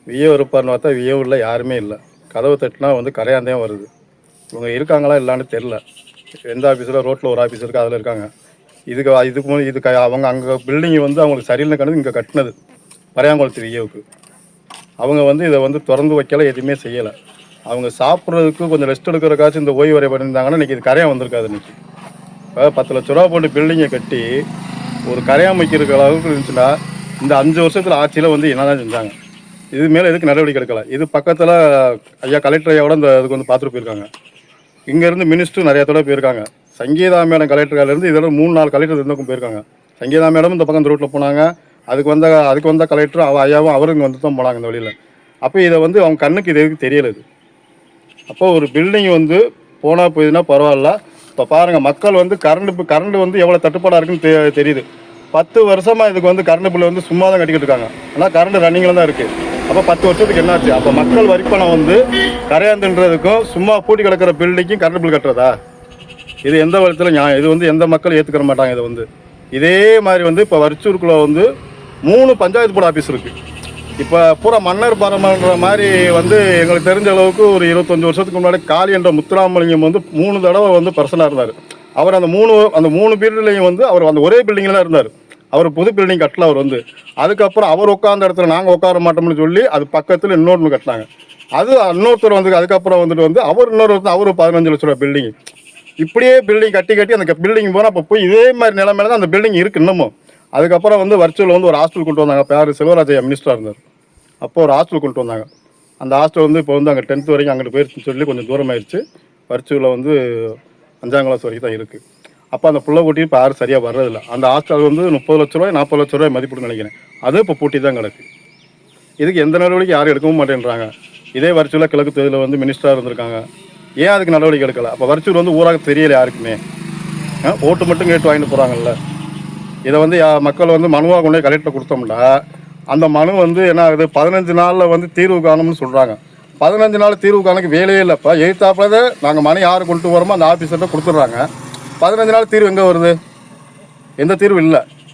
VA இருப்பார்னு பார்த்தா VA உள்ள யாருமே இல்லை. கதவு தட்டினா வந்து கரையாந்தான் வருது. இவங்க இருக்காங்களா இல்லான்னு தெரில. எந்த ஆஃபீஸில் ரோட்டில் ஒரு ஆஃபீஸ் இருக்குது, அதில் இருக்காங்க. இதுக்கு அவங்க அங்கே பில்டிங் வந்து அவங்களுக்கு சரியில்லை கணது இங்கே கட்டினது பரையாங்குளத்து விஏவுக்கு. அவங்க வந்து இதை வந்து திறந்து வைக்கலை, எதுவுமே செய்யலை. அவங்க சாப்பிட்றதுக்கு கொஞ்சம் ரெஸ்ட் எடுக்கிறக்காச்சும் இந்த ஓய்வு வரை பண்ணியிருந்தாங்கன்னா இன்றைக்கி இது கரையான் வந்திருக்காது. இன்றைக்கி இப்போ 10 லட்ச ரூபா போட்டு பில்டிங்கை கட்டி ஒரு கரையான் வைக்கிற அளவுக்கு இருந்துச்சுன்னா இந்த 5 வருஷத்தில் ஆட்சியில் வந்து என்ன தான் செஞ்சாங்க? இது மேலே எதுக்கு நடவடிக்கை எடுக்கலை? இது பக்கத்தில் ஐயா கலெக்டர் ஐயாவோட இந்த இதுக்கு வந்து பார்த்துட்டு போயிருக்காங்க. இங்கேருந்து மினிஸ்டர் நிறையா தடவை போயிருக்காங்க. சங்கீதா மேடம் கலெக்டர்லேருந்து இதோட 3-4 கலெக்டர் இருந்தக்கும் போயிருக்காங்க. சங்கீதா மேடம் இந்த பக்கம் இந்த ரோட்டில் போனாங்க. அதுக்கு வந்த கலெக்டர் ஐயாவும் அவரும் இங்கே வந்து தான் போனாங்க இந்த வழியில். அப்போ இதை வந்து அவங்க கண்ணுக்கு இது எதுக்கு தெரியலை? இது அப்போ ஒரு பில்டிங் வந்து போனால் போயிதுன்னா பரவாயில்ல. இப்போ பாருங்கள், மக்கள் வந்து கரண்ட் வந்து எவ்வளோ தட்டுப்பாடாக இருக்குன்னு தெரியுது. 10 வருஷமாக இதுக்கு வந்து கரண்ட் பில்லு வந்து சும்மா தான் கட்டிக்கிட்டு இருக்காங்க. ஆனால் கரண்ட் ரன்னிங்கில் தான் இருக்குது. அப்போ 10 வருஷத்துக்கு என்னாச்சு? அப்போ மக்கள் வரிப்பணம் வந்து கரையாந்துன்றதுக்கும் சும்மா பூட்டி கிடக்கிற பில்டிங்கும் கரண்ட் பில் கட்டுறதா? இது எந்த விதத்தில் நியாயம்? இது வந்து எந்த மக்கள் ஏற்றுக்கிற மாட்டாங்க. இதை வந்து இதே மாதிரி வந்து இப்போ வரிச்சூருக்குள்ளே வந்து 3 பஞ்சாயத்து போர்டு ஆஃபீஸ் இருக்குது. இப்போ பூரா மன்னர் பாரம்பரிய மாதிரி வந்து எங்களுக்கு தெரிஞ்ச அளவுக்கு ஒரு 25 வருஷத்துக்கு முன்னாடி காளி என்ற முத்துராமலிங்கம் வந்து 3 தடவை வந்து பர்சனாக இருந்தார். அவர் அந்த 3 பீரியட்லையும் வந்து அவர் அந்த ஒரே பில்டிங்கில் தான் இருந்தார். அவர் புது பில்டிங் கட்டல. அவர் வந்து அதுக்கப்புறம் அவர் உட்கார்ந்த இடத்துல நாங்கள் உட்கார மாட்டோம்னு சொல்லி அது பக்கத்தில் இன்னொன்று கட்டினாங்க. அது இன்னொருத்தர் வந்து அதுக்கப்புறம் வந்து அவர் அவர் 15 லட்ச ரூபா பில்டிங். இப்படியே பில்டிங் கட்டி அந்த பில்டிங் போனால் அப்போ போய் இதே மாதிரி நிலைமையில தான் அந்த பில்டிங் இருக்குது இன்னமும். அதுக்கப்புறம் வந்து வர்ச்சுவல் வந்து ஒரு ஹாஸ்டல் கொண்டு வந்தாங்க. பேர் செல்வராஜையா மினிஸ்டராக இருந்தார். அப்போ ஒரு ஹாஸ்டல் கொண்டு வந்தாங்க. அந்த ஹாஸ்டல் வந்து இப்போ வந்து அங்கே 10th வரைக்கும் அங்கிட்டு போயிருச்சுன்னு சொல்லி கொஞ்சம் தூரம் ஆயிடுச்சு. வர்ச்சுவலில் வந்து 5ஆம் கிளாஸ் வரைக்கும் தான் இருக்குது. அப்போ அந்த புள்ள பூட்டி இப்போ யாரும் சரியாக வர்றதில்லை. அந்த ஹாஸ்டல் வந்து 30 லட்ச ரூபாய் 40 லட்ச ரூபாய் மதிப்புன்னு நினைக்கிறேன். அதுவும் இப்போ பூட்டி தான் கிடக்கு. இதுக்கு எந்த நடவடிக்கை யாரும் எடுக்கவும் மாட்டேன்றாங்க. இதே வர்ச்சுவலாக கிழக்கு தொகுதியில் வந்து மினிஸ்டராக இருந்திருக்காங்க. ஏன் அதுக்கு நடவடிக்கை எடுக்கலை? அப்போ வர்ச்சுவல் வந்து ஊராக தெரியல யாருக்குமே. ஓட்டு மட்டும் கேட்டு வாங்கிட்டு போகிறாங்கல்ல. இதை வந்து மக்கள் வந்து மனுவாக கொண்டு போய் கலெக்டர் கொடுத்தோம்னா அந்த மனு வந்து என்ன ஆகுது? 15 நாளில் வந்து தீர்வு காணும்னு சொல்கிறாங்க. 15 நாள் தீர்வு காணுக்கு வேலையே இல்லைப்பா. எழுத்தாப்பில் நாங்கள் மனு யார் கொண்டு வரோமோ அந்த ஆஃபீஸர்கிட்ட கொடுத்துட்றாங்க. 15 நாள் தீர்வு எங்கே வருது? எந்த தீர்வு இல்லை.